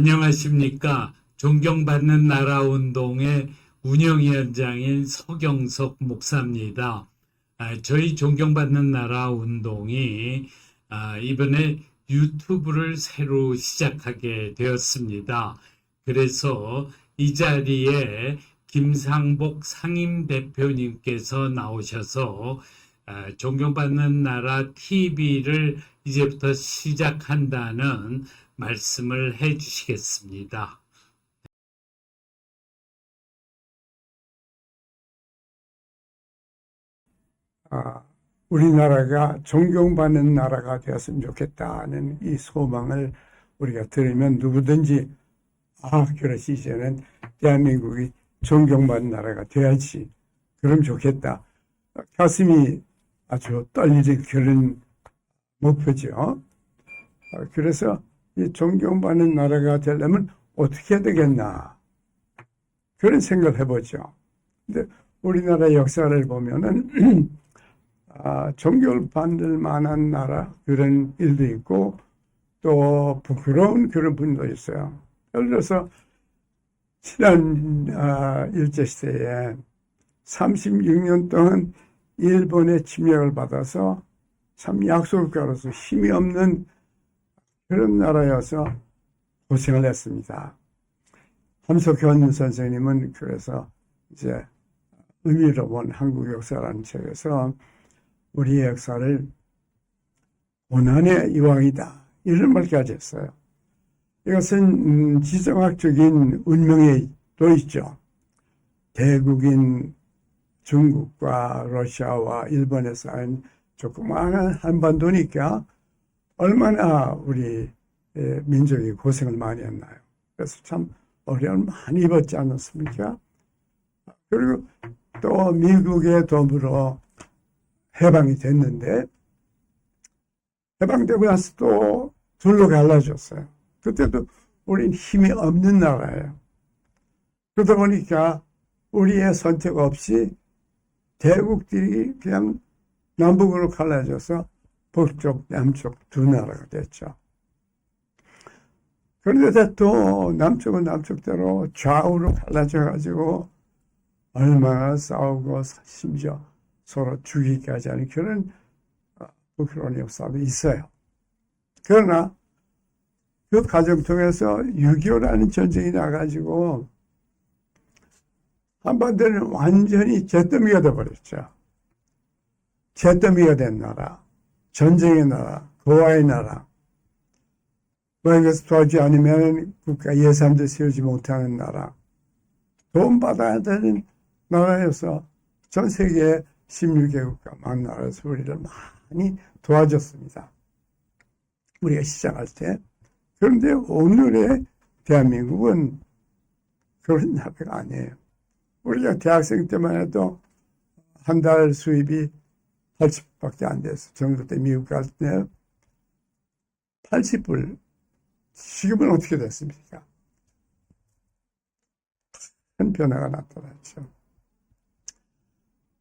안녕하십니까. 존경받는 나라 운동의 운영위원장인 서경석 목사입니다. 저희 존경받는 나라 운동이 이번에 유튜브를 새로 시작하게 되었습니다. 그래서 이 자리에 김상복 상임대표님께서 나오셔서 존경받는 나라 TV를 이제부터 시작한다는 말씀을 해 주시겠습니다. 우리나라가 존경받는 나라가 되었으면 좋겠다는 이 소망을 우리가 들으면 누구든지 그렇지, 이제는 대한민국이 존경받는 나라가 돼야지, 그럼 좋겠다, 가슴이 아주 떨리는 그런 목표죠. 그래서 이 존경받는 나라가 되려면 어떻게 해야 되겠나, 그런 생각을 해보죠. 근데 우리나라 역사를 보면은 존경을 받을 만한 나라, 그런 일도 있고 또 부끄러운 그런 분도 있어요. 예를 들어서 지난 일제시대에 36년 동안 일본의 침략을 받아서 참 약소국가로서 힘이 없는 그런 나라여서 고생을 했습니다. 함석현 선생님은 그래서 이제 의미로운 한국 역사라는 책에서 우리의 역사를 고난의 이왕이다, 이런 말까지 했어요. 이것은 지정학적인 운명에 또 있죠. 대국인 중국과 러시아와 일본에 쌓인 조그마한 한반도니까 얼마나 우리 민족이 고생을 많이 했나요. 그래서 참 어려움을 많이 입었지 않았습니까? 그리고 또 미국의 도움으로 해방이 됐는데, 해방되고 나서 또 둘로 갈라졌어요. 그때도 우린 힘이 없는 나라예요. 그러다 보니까 우리의 선택 없이 대국들이 그냥 남북으로 갈라져서 북쪽, 남쪽 두 나라가 됐죠. 그런데 또 남쪽은 남쪽대로 좌우로 갈라져가지고 얼마나 싸우고 심지어 서로 죽이기까지 하는 그런 부끄러운 역사도 있어요. 그러나 그 과정 통해서 6.25라는 전쟁이 나가지고 한반도는 완전히 잿더미가 돼버렸죠. 잿더미가 된 나라, 전쟁의 나라, 고아의 나라, 이것을 도와주지 않으면 국가 예산도 세우지 못하는 나라, 돈 받아야 되는 나라여서 전 세계 16개국과 만 나라에서 우리를 많이 도와줬습니다. 우리가 시작할 때. 그런데 오늘의 대한민국은 그런 나라가 아니에요. 우리가 대학생 때만 해도 한 달 수입이 80밖에 안 돼서 정도 때 미국 갈 때 80불. 지금은 어떻게 됐습니까? 큰 변화가 나타났죠.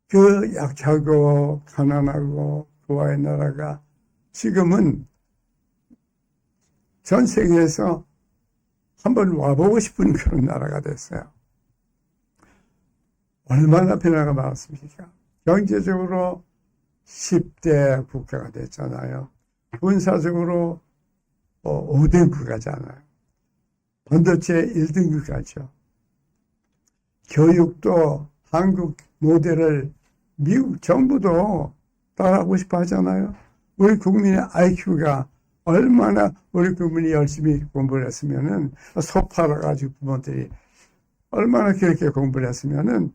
그 약하고 가난하고 고아의 나라가 지금은 전 세계에서 한번 와보고 싶은 그런 나라가 됐어요. 얼마나 변화가 많았습니까? 경제적으로 10대 국가가 됐잖아요. 군사적으로 5등 국가잖아요. 반도체 1등 국가죠. 교육도 한국 모델을 미국 정부도 따라하고 싶어 하잖아요. 우리 국민의 IQ가 얼마나, 우리 국민이 열심히 공부를 했으면은, 속 팔아가지고 부모들이 얼마나 그렇게 공부를 했으면은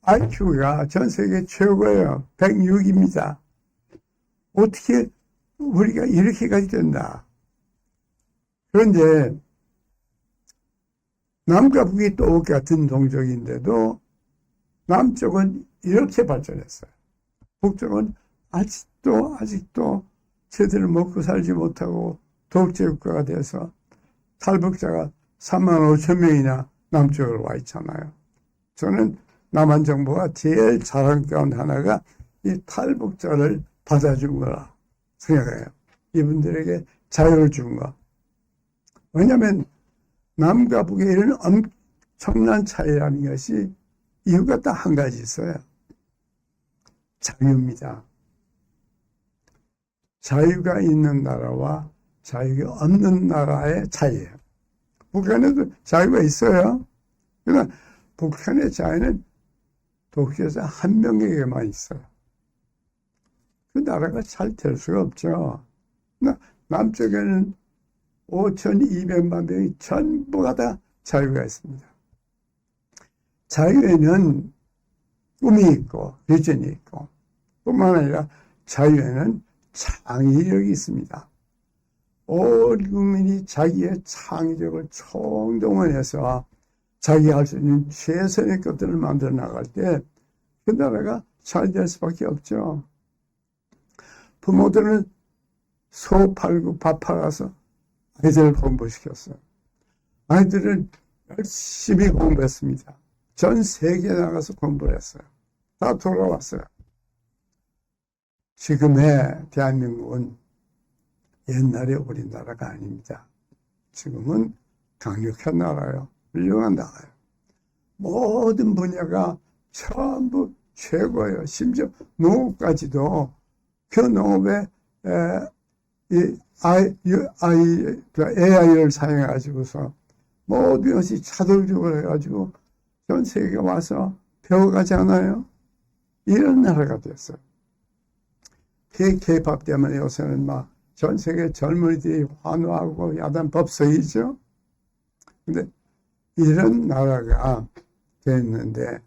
IQ가 전 세계 최고예요. 106입니다. 어떻게 우리가 이렇게까지 된다. 그런데 남과 북이 똑같은 동족인데도 남쪽은 이렇게 발전했어요. 북쪽은 아직도 제대로 먹고 살지 못하고 독재국가가 돼서 탈북자가 3만 5천 명이나 남쪽으로 와 있잖아요. 저는 남한 정부가 제일 잘한 가운데 하나가 이 탈북자를 받아준 거라 생각해요. 이분들에게 자유를 준 거. 왜냐하면 남과 북의 이런 엄청난 차이라는 것이 이유가 딱 한 가지 있어요. 자유입니다. 자유가 있는 나라와 자유가 없는 나라의 차이예요. 북한에도 자유가 있어요. 그러나 북한의 자유는 독재자 한 명에게만 있어요. 그 나라가 잘 될 수가 없죠. 남쪽에는 5,200만 명이 전부가 다 자유가 있습니다. 자유에는 꿈이 있고 비전이 있고 뿐만 아니라 자유에는 창의력이 있습니다. 온 국민이 자기의 창의력을 총동원해서 자기가 할 수 있는 최선의 것들을 만들어 나갈 때 그 나라가 잘 될 수밖에 없죠. 부모들은 소 팔고 밥 팔아서 아이들을 공부시켰어요. 아이들은 열심히 공부했습니다. 전 세계에 나가서 공부를 했어요. 다 돌아왔어요. 지금의 대한민국은 옛날의 우리나라가 아닙니다. 지금은 강력한 나라예요. 훌륭한 나라예요. 모든 분야가 전부 최고예요. 심지어 농업까지도 그 농업에 AI를 사용해가지고서 모든 것이 자동적으로 해가지고 전 세계에 와서 배워가지 않아요? 이런 나라가 됐어요. K-팝 때문에 요새는 막 전 세계 젊은이들이 환호하고 야단 법석이죠. 근데 이런 나라가 됐는데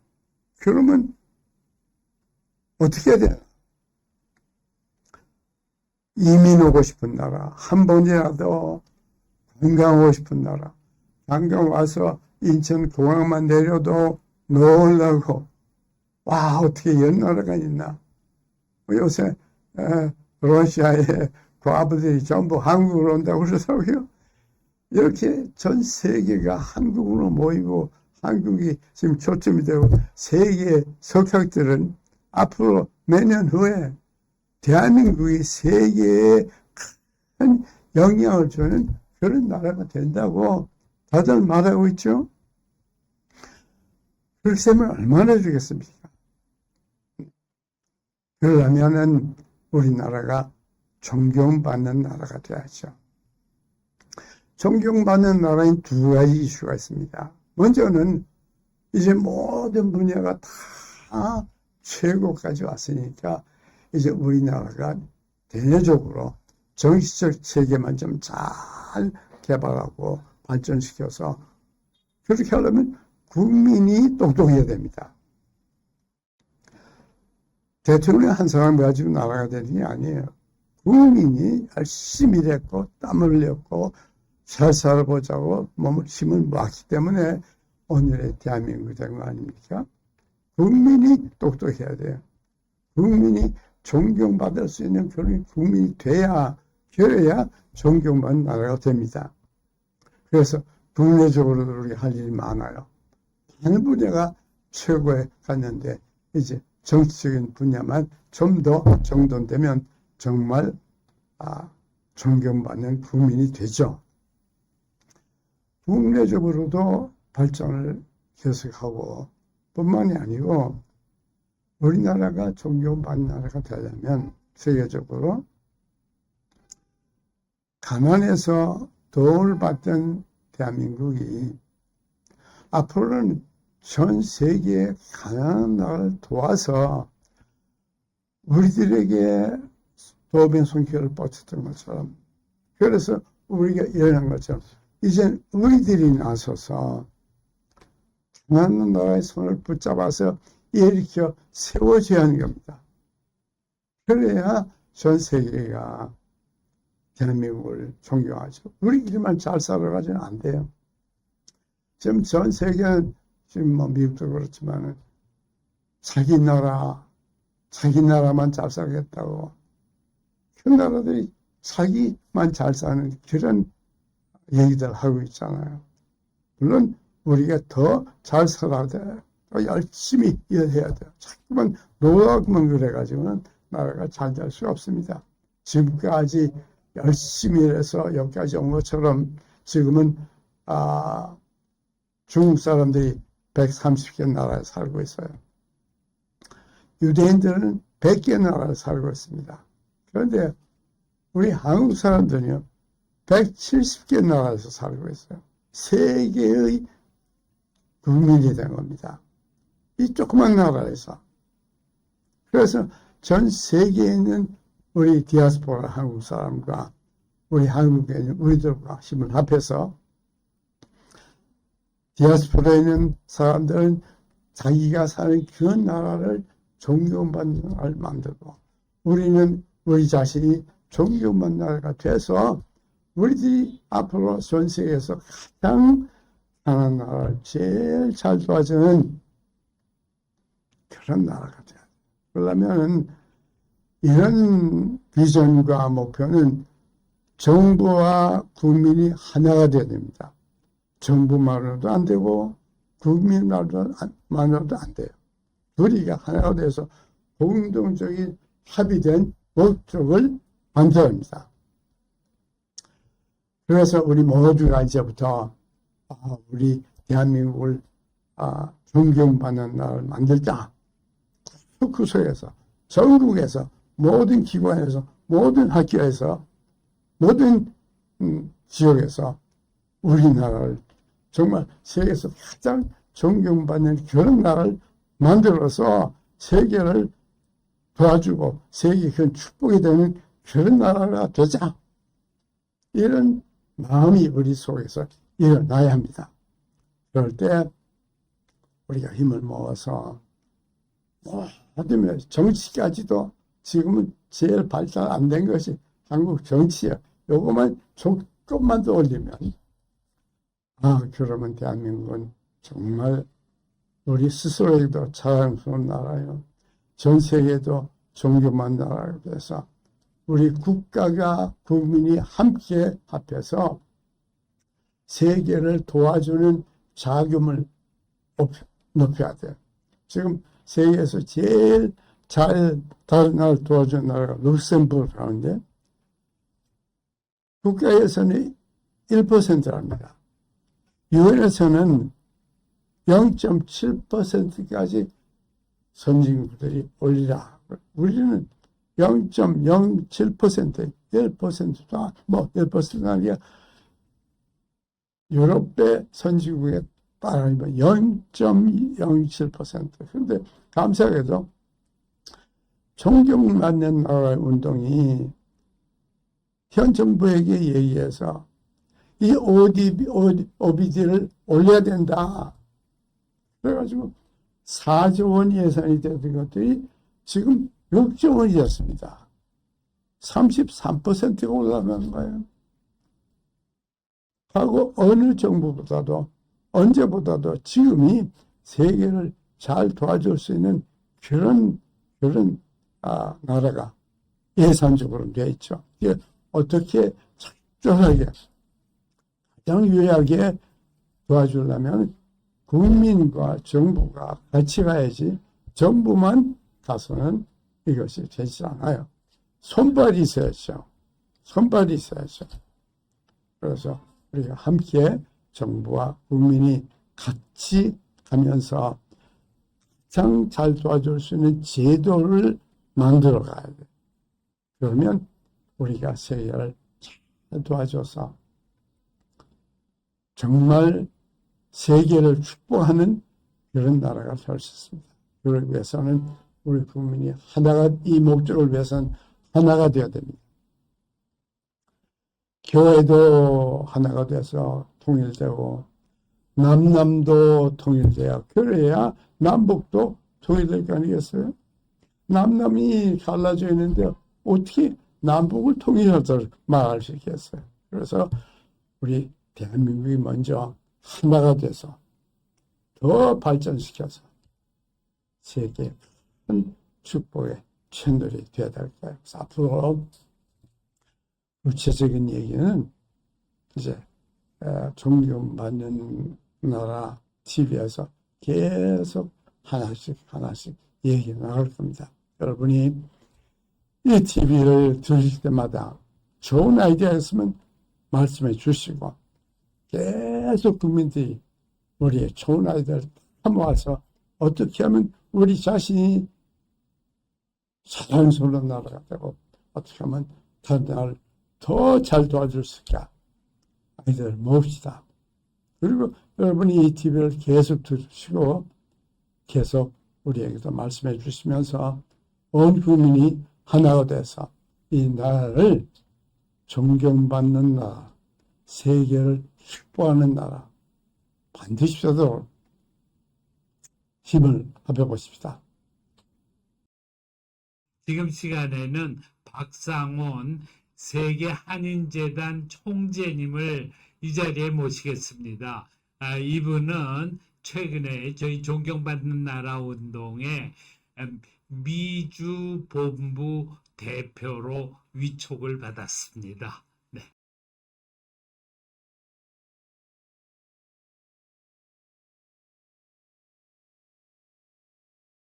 그러면 어떻게 해야 돼요? 이민 오고 싶은 나라, 한 번이라도 관광 오고 싶은 나라, 관광 와서 인천 공항만 내려도 놀라고, 와, 어떻게 이런 나라가 있나? 요새 러시아의 과부들이 전부 한국으로 온다고 그러더라고요. 이렇게 전 세계가 한국으로 모이고 한국이 지금 초점이 되고 세계 석학들은 앞으로 몇 년 후에 대한민국이 세계에 큰 영향을 주는 그런 나라가 된다고 다들 말하고 있죠. 그렇게 되면 얼마나 주겠습니까? 그러려면은 우리나라가 존경받는 나라가 돼야죠. 존경받는 나라인 두 가지 이슈가 있습니다. 먼저는 이제 모든 분야가 다 최고까지 왔으니까 이제 우리나라가 대내적으로 정치적 체계만 좀 잘 개발하고 발전시켜서 그렇게 하려면 국민이 똑똑해야 됩니다. 대통령 한 사람 가지고 나라가 되는 게 아니에요. 국민이 열심히 일했고 땀을 흘렸고 잘 살아보자고 몸을 힘을 모았기 때문에 오늘의 대한민국이 된 거 아닙니까? 국민이 똑똑해야 돼요. 국민이 존경받을 수 있는 그런 국민이 그래야 존경받는 나라가 됩니다. 그래서 국내적으로도 우리가 할 일이 많아요. 많은 분야가 최고에 갔는데 이제 정치적인 분야만 좀 더 정돈되면 정말 존경받는 국민이 되죠. 국내적으로도 발전을 계속하고 뿐만이 아니고 우리나라가 존경받는 나라가 되려면 세계적으로 가난해서 도움을 받던 대한민국이 앞으로는 전 세계의 가난한 나라를 도와서 우리들에게 도움의 손길을 뻗쳤던 것처럼 그래서 우리가 일어난 것처럼 이제 우리들이 나서서 가난한 나라의 손을 붙잡아서 일으켜 세워줘야 하는 겁니다. 그래야 전 세계가 대한민국을 존경하죠. 우리끼리만 잘 살아가지는 안 돼요. 지금 전 세계는 지금 뭐 미국도 그렇지만 자기 나라만 잘 살겠다고 그 나라들이 자기만 잘 사는 그런 얘기들 하고 있잖아요. 물론 우리가 더 잘 살아야 돼요. 더 열심히 일해야 돼요. 자꾸만 노력만 그래가지고는 나라가 잘 될 수 없습니다. 지금까지 열심히 일해서 여기까지 온 것처럼 지금은 중국 사람들이 130개 나라에 살고 있어요. 유대인들은 100개 나라에 살고 있습니다. 그런데 우리 한국 사람들은요, 170개 나라에서 살고 있어요. 세계의 국민이 된 겁니다. 이 조그만 나라에서. 그래서 전 세계에 있는 우리 디아스포라 한국 사람과 우리 한국에 있는 우리들과 힘을 합해서 디아스포라에 있는 사람들은 자기가 사는 그 나라를 존경받는 나라를 만들고 우리는 우리 자신이 존경받는 나라가 돼서 우리들이 앞으로 전 세계에서 가장 강한 나라를 제일 잘 도와주는 그런 나라가 돼야 돼. 그러려면 이런 비전과 목표는 정부와 국민이 하나가 되어야 됩니다. 정부만으로도 안 되고 국민만으로도 안 돼요. 우리가 하나가 돼서 공동적인 합의된 목적을 만들어야 합니다. 그래서 우리 모두가 이제부터 우리 대한민국을 존경받는 나라를 만들자. 그 속에서 전국에서 모든 기관에서 모든 학교에서 모든 지역에서 우리나라를 정말 세계에서 가장 존경받는 그런 나라를 만들어서 세계를 도와주고 세계에 큰 축복이 되는 그런 나라가 되자. 이런 마음이 우리 속에서 일어나야 합니다. 그럴 때 우리가 힘을 모아서 정치까지도 지금은 제일 발달 안 된 것이 한국 정치예요. 요것만 조금만 더 올리면 그러면 대한민국은 정말 우리 스스로에게도 자랑스러운 나라예요. 전 세계도 존경받는 나라가 돼서 우리 국가가 국민이 함께 합해서 세계를 도와주는 자금을 높여야 돼요. 지금 세계에서 제일 잘 다른 나라를 도와주는 나라가 룩셈부르크인데 국가 예산이 1%랍니다. 유엔에서는 0.7%까지 선진국들이 올리라. 우리는 0.07%, 1%도, 1%가 아니라 유럽의 선진국에 따르면 0.07%. 그런데 감사하게도 존경받는 나라의 운동이 현 정부에게 얘기해서 이 OBD를 올려야 된다. 그래가지고 4조 원 예산이 되던 것들이 지금 6조 원이 됐습니다. 33%가 올라간 거예요. 하고 어느 정부보다도 언제보다도 지금이 세계를 잘 도와줄 수 있는 그런 나라가 예산적으로 되어 있죠. 이게 어떻게 적절하게 가장 유리하게 도와주려면 국민과 정부가 같이 가야지 정부만 가서는 이것이 되지 않아요. 손발이 있어야죠. 손발이 있어야죠. 그래서 우리가 함께 정부와 국민이 같이 가면서 가장 잘 도와줄 수 있는 제도를 만들어 가야 돼. 그러면 우리가 세계를 잘 도와줘서 정말 세계를 축복하는 그런 나라가 될 수 있습니다. 그걸 위해서는 우리 국민이 하나가, 이 목적을 위해서는 하나가 되어야 됩니다. 교회도 하나가 돼서 통일되고 남남도 통일돼야, 그래야 남북도 통일될 거 아니겠어요? 남남이 갈라져 있는데 어떻게 남북을 통일하도록 말할 수 있겠어요? 그래서 우리 대한민국이 먼저 하나가 돼서 더 발전시켜서 세계 큰 축복의 채널이 되어야 될 거예요. 그래서 앞으로 구체적인 얘기는 이제 존경받는 나라 TV에서 계속 하나씩 얘기 나갈 겁니다. 여러분이 이 TV를 들으실 때마다 좋은 아이디어 있으면 말씀해 주시고 계속 계속 국민들이 우리의 좋은 아이들 모아서 어떻게 하면 우리 자신이 자랑스러운 나라가 되고 어떻게 하면 다른 나라를 더 잘 도와줄 수 있을까? 아이들을 모읍시다. 그리고 여러분이 이 TV를 계속 들으시고 계속 우리에게도 말씀해 주시면서 온 국민이 하나가 돼서 이 나라를 존경받는 나라, 세계를 축복하는 나라 반드시 되도록 힘을 합해보십시다. 지금 시간에는 박상원 세계 한인재단 총재님을 이 자리에 모시겠습니다. 이분은 최근에 저희 존경받는 나라 운동의 미주 본부 대표로 위촉을 받았습니다. 네.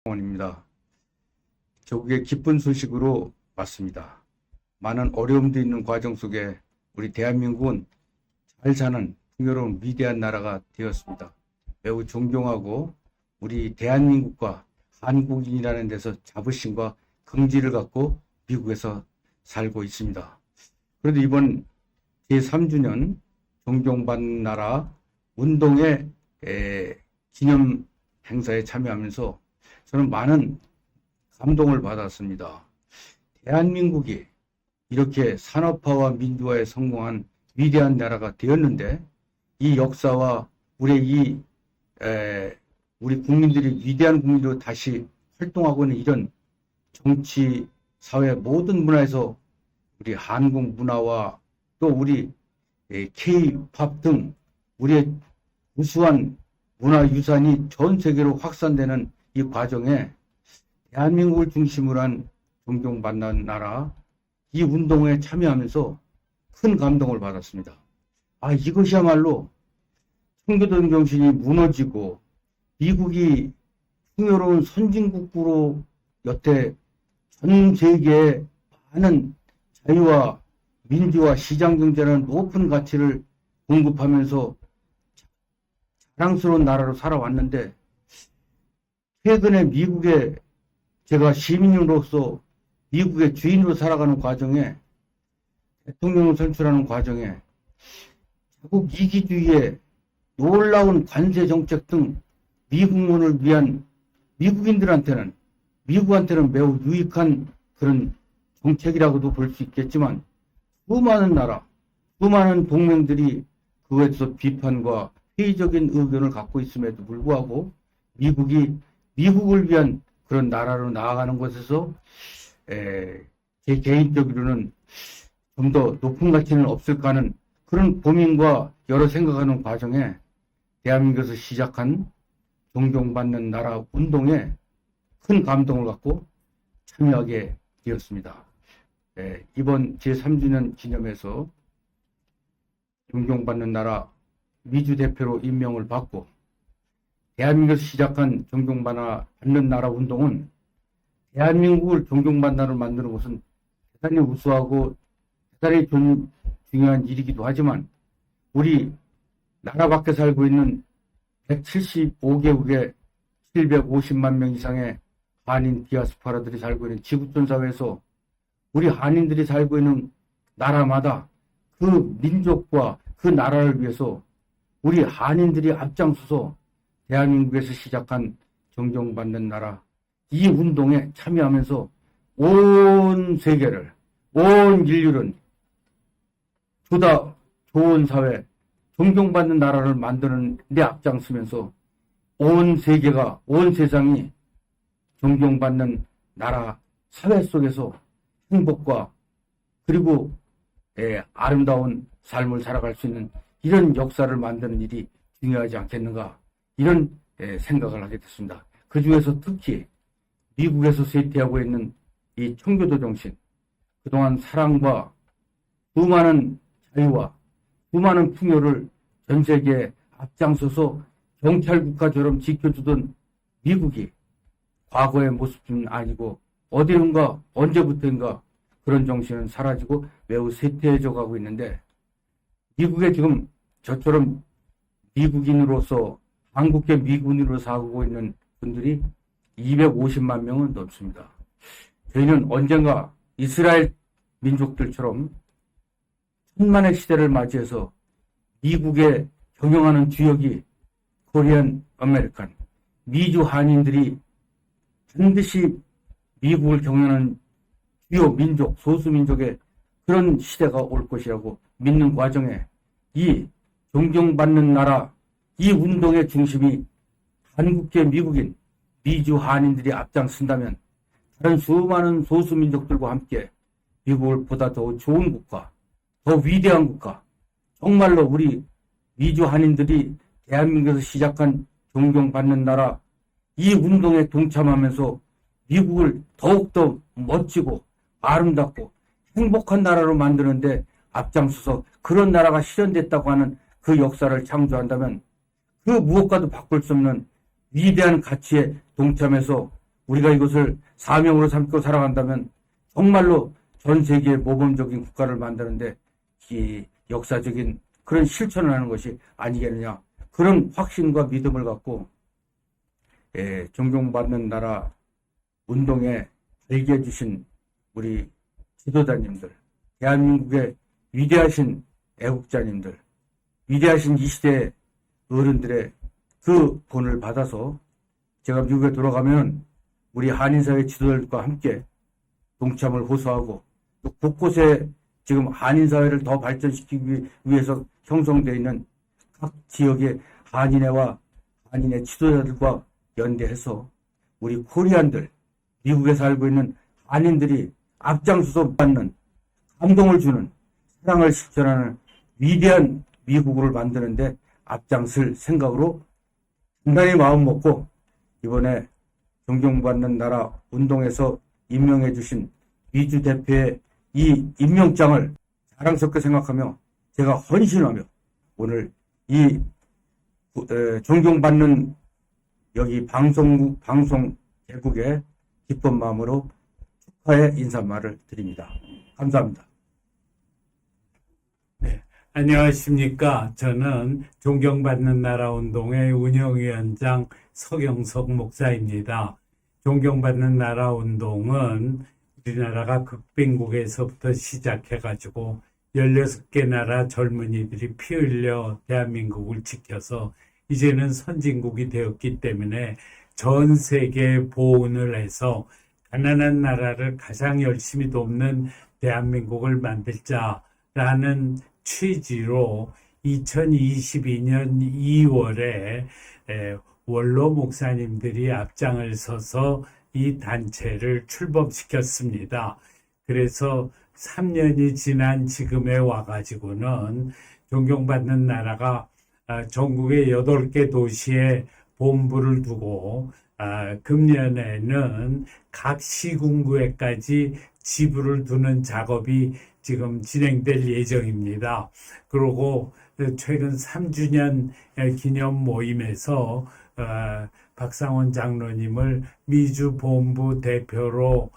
입니다. 조국의 기쁜 소식으로 왔습니다. 많은 어려움도 있는 과정 속에 우리 대한민국은 잘 사는 풍요로운 위대한 나라가 되었습니다. 매우 존경하고 우리 대한민국과 한국인이라는 데서 자부심과 긍지를 갖고 미국에서 살고 있습니다. 그래도 이번 제3주년 존경받는 나라 운동의 기념 행사에 참여하면서 저는 많은 감동을 받았습니다. 대한민국이 이렇게 산업화와 민주화에 성공한 위대한 나라가 되었는데 이 역사와 우리 국민들이 위대한 국민으로 다시 활동하고 있는 이런 정치, 사회 모든 문화에서 우리 한국 문화와 또 우리 K-팝 등 우리의 우수한 문화유산이 전 세계로 확산되는 이 과정에 대한민국을 중심으로 한 존경받는 나라 이 운동에 참여하면서 큰 감동을 받았습니다. 이것이야말로 청교도 정신이 무너지고 미국이 풍요로운 선진국으로 여태 전 세계에 많은 자유와 민주화 시장경제라는 높은 가치를 공급하면서 자랑스러운 나라로 살아왔는데 최근에 미국에 제가 시민으로서 미국의 주인으로 살아가는 과정에 대통령을 선출하는 과정에 자국 이기주의에 놀라운 관세 정책 등 미국문을 위한 미국인들한테는 미국한테는 매우 유익한 그런 정책이라고도 볼 수 있겠지만 수많은 나라, 수많은 동맹들이 그거에 대해서 비판과 회의적인 의견을 갖고 있음에도 불구하고 미국을 위한 그런 나라로 나아가는 것에서 제 개인적으로는 좀 더 높은 가치는 없을까 하는 그런 고민과 여러 생각하는 과정에 대한민국에서 시작한 존경받는 나라 운동에 큰 감동을 갖고 참여하게 되었습니다. 이번 제3주년 기념해서 존경받는 나라 미주 대표로 임명을 받고 대한민국에서 시작한 존경받는 나라 운동은 대한민국을 존경받는 나라로 만드는 것은 대단히 우수하고 대단히 중요한 일이기도 하지만 우리 나라 밖에 살고 있는 175개국의 750만 명 이상의 한인 디아스포라들이 살고 있는 지구촌 사회에서 우리 한인들이 살고 있는 나라마다 그 민족과 그 나라를 위해서 우리 한인들이 앞장서서 대한민국에서 시작한 존경받는 나라 이 운동에 참여하면서 온 세계를 온 인류를 보다 좋은 사회 존경받는 나라를 만드는 데 앞장서면서 온 세계가 온 세상이 존경받는 나라 사회 속에서 행복과 그리고 아름다운 삶을 살아갈 수 있는 이런 역사를 만드는 일이 중요하지 않겠는가 이런 생각을 하게 됐습니다. 그 중에서 특히 미국에서 쇠퇴하고 있는 이 청교도 정신 그동안 사랑과 수많은 자유와 수많은 풍요를 전 세계에 앞장서서 경찰국가처럼 지켜주던 미국이 과거의 모습은 아니고 어디론가 언제부터인가 그런 정신은 사라지고 매우 쇠퇴해져 가고 있는데 미국에 지금 저처럼 미국인으로서 한국계 미군으로 살고 있는 분들이 250만 명은 넘습니다. 저희는 언젠가 이스라엘 민족들처럼 천만의 시대를 맞이해서 미국에 경영하는 주역이 코리안 아메리칸, 미주 한인들이 반드시 미국을 경영하는 주요 민족, 소수민족의 그런 시대가 올 것이라고 믿는 과정에 이 존경받는 나라, 이 운동의 중심이 한국계 미국인, 미주 한인들이 앞장선다면 다른 수많은 소수민족들과 함께 미국을 보다 더 좋은 국가, 더 위대한 국가, 정말로 우리 미주 한인들이 대한민국에서 시작한 존경받는 나라, 이 운동에 동참하면서 미국을 더욱더 멋지고 아름답고 행복한 나라로 만드는데 앞장서서 그런 나라가 실현됐다고 하는 그 역사를 창조한다면 그 무엇과도 바꿀 수 없는 위대한 가치에 동참해서 우리가 이것을 사명으로 삼고 살아간다면 정말로 전 세계의 모범적인 국가를 만드는데 이 역사적인 그런 실천을 하는 것이 아니겠느냐, 그런 확신과 믿음을 갖고 존경받는 나라 운동에 발기해 주신 우리 지도자님들, 대한민국의 위대하신 애국자님들, 위대하신 이 시대의 어른들의 그 본을 받아서 제가 미국에 돌아가면 우리 한인사회 지도자들과 함께 동참을 호소하고 또 곳곳에 지금 한인사회를 더 발전시키기 위해서 형성되어 있는 각 지역의 한인회와 한인의 지도자들과 연대해서 우리 코리안들, 미국에 살고 있는 한인들이 앞장서서 받는 감동을 주는 사랑을 실천하는 위대한 미국을 만드는데 앞장설 생각으로 단단히 마음 먹고 이번에 존경받는 나라 운동에서 임명해 주신 미주 대표의 이 임명장을 자랑스럽게 생각하며 제가 헌신하며 오늘 이 존경받는 여기 방송 개국에 기쁜 마음으로 축하의 인사말을 드립니다. 감사합니다. 안녕하십니까. 저는 존경받는 나라 운동의 운영위원장 서경석 목사입니다. 존경받는 나라 운동은 우리나라가 극빈국에서부터 시작해가지고 16개 나라 젊은이들이 피 흘려 대한민국을 지켜서 이제는 선진국이 되었기 때문에 전 세계에 보훈을 해서 가난한 나라를 가장 열심히 돕는 대한민국을 만들자라는 취지로 2022년 2월에 원로 목사님들이 앞장을 서서 이 단체를 출범시켰습니다. 그래서 3년이 지난 지금에 와가지고는 존경받는 나라가 전국의 8개 도시에 본부를 두고 금년에는 각 시군구에까지 지부를 두는 작업이 지금 진행될 예정입니다. 그리고 최근 3주년 기념 모임에서 박상원 장로님을 미주 본부 대표로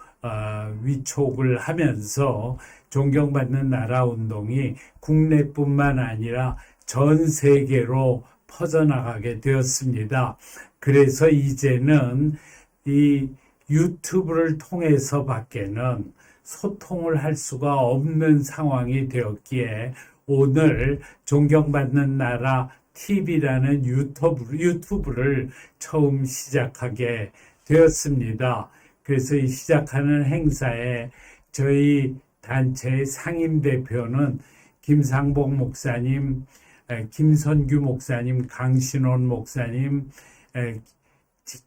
위촉을 하면서 존경받는 나라 운동이 국내뿐만 아니라 전 세계로 퍼져나가게 되었습니다. 그래서 이제는 이 유튜브를 통해서 밖에는 소통을 할 수가 없는 상황이 되었기에 오늘 존경받는 나라 TV라는 유튜브를 처음 시작하게 되었습니다. 그래서 이 시작하는 행사에 저희 단체의 상임대표는 김상복 목사님, 김선규 목사님, 강신원 목사님,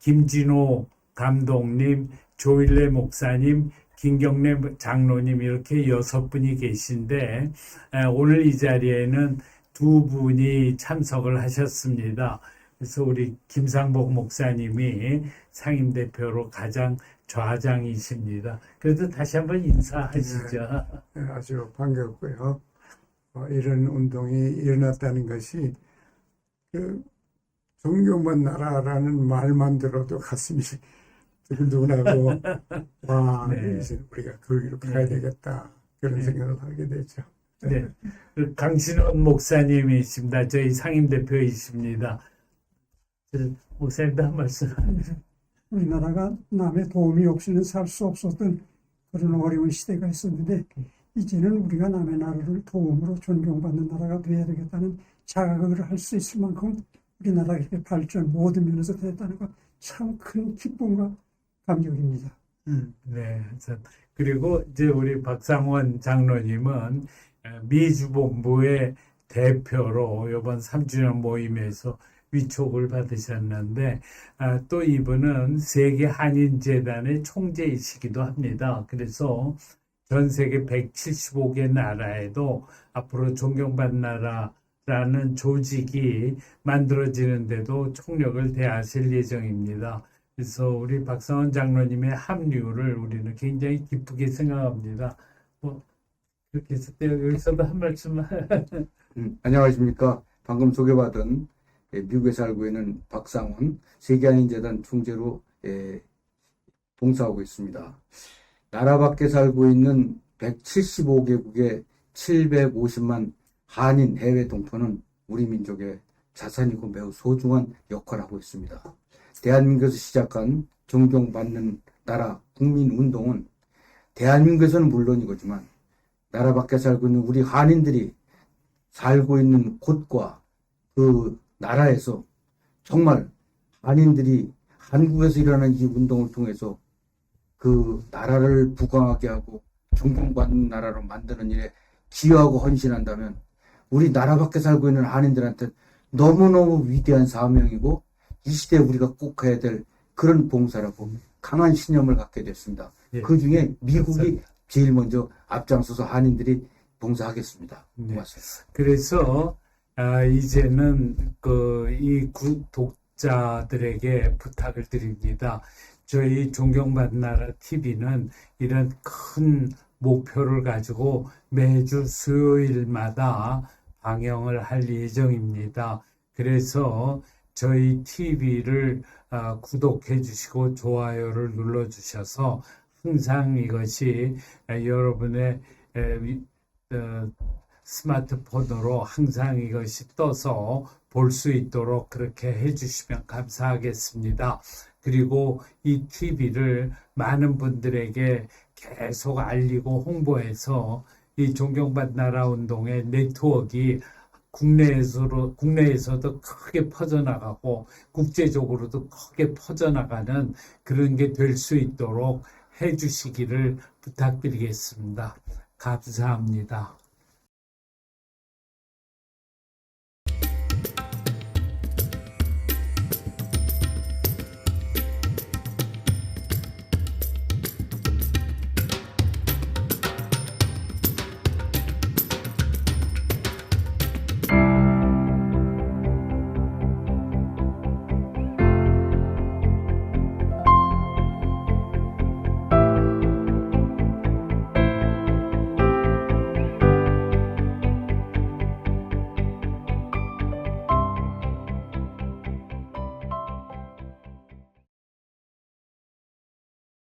김진호 감독님, 조일래 목사님, 김경래 장로님 이렇게 6분이 계신데 오늘 이 자리에는 2분이 참석을 하셨습니다. 그래서 우리 김상복 목사님이 상임대표로 가장 좌장이십니다. 그래도 다시 한번 인사하시죠. 네, 아주 반갑고요. 이런 운동이 일어났다는 것이 존경받는 나라라는 말만 들어도 가슴이 두근두근하고 와, 네. 이제 우리가 거기로 가야 되겠다 그런 네. 생각을 하게 되죠. 네. 강신원 목사님이십니다. 저희 상임대표이십니다. 목사님도 한 말씀. 우리나라가 남의 도움이 없이는 살 수 없었던 그런 어려운 시대가 있었는데 이제는 우리가 남의 나라를 도움으로 존경받는 나라가 되어야 되겠다는 자각을 할 수 있을 만큼 우리나라가 이렇게 발전 모든 면에서 됐다는 것 참 큰 기쁨과 감격입니다. 네. 그리고 이제 우리 박상원 장로님은 미주본부의 대표로 이번 3주년 모임에서 위촉을 받으셨는데 또 이분은 세계 한인재단의 총재이시기도 합니다. 그래서 전 세계 175개 나라에도 앞으로 존경받는 나라라는 조직이 만들어지는데도 총력을 다하실 예정입니다. 그래서 우리 박상원 장로님의 합류를 우리는 굉장히 기쁘게 생각합니다. 그렇게 해서 여기서도 한 말씀. 안녕하십니까. 방금 소개받은 미국에 살고 있는 박상원 세계한인재단 총재로 봉사하고 있습니다. 나라 밖에 살고 있는 175개국의 750만 한인 해외 동포는 우리 민족의 자산이고 매우 소중한 역할을 하고 있습니다. 대한민국에서 시작한 존경받는 나라 국민운동은 대한민국에서는 물론이거지만 나라 밖에 살고 있는 우리 한인들이 살고 있는 곳과 그 나라에서 정말 한인들이 한국에서 일어나는 이 운동을 통해서 그 나라를 부강하게 하고 존경받는 나라로 만드는 일에 기여하고 헌신한다면 우리 나라 밖에 살고 있는 한인들한테 너무너무 위대한 사명이고 이 시대에 우리가 꼭 해야 될 그런 봉사라고 강한 신념을 갖게 됐습니다. 예. 그 중에 미국이 제일 먼저 앞장서서 한인들이 봉사하겠습니다. 네. 고맙습니다. 그래서 이제는 이 구독자들에게 부탁을 드립니다. 저희 존경받는 나라 TV는 이런 큰 목표를 가지고 매주 수요일마다 방영을 할 예정입니다. 그래서 저희 TV를 구독해 주시고 좋아요를 눌러 주셔서 항상 이것이 여러분의 스마트폰으로 항상 이것이 떠서 볼 수 있도록 그렇게 해주시면 감사하겠습니다. 그리고 이 TV를 많은 분들에게 계속 알리고 홍보해서 이 존경받는 나라 운동의 네트워크가 국내에서도 크게 퍼져나가고 국제적으로도 크게 퍼져나가는 그런 게 될 수 있도록 해주시기를 부탁드리겠습니다. 감사합니다.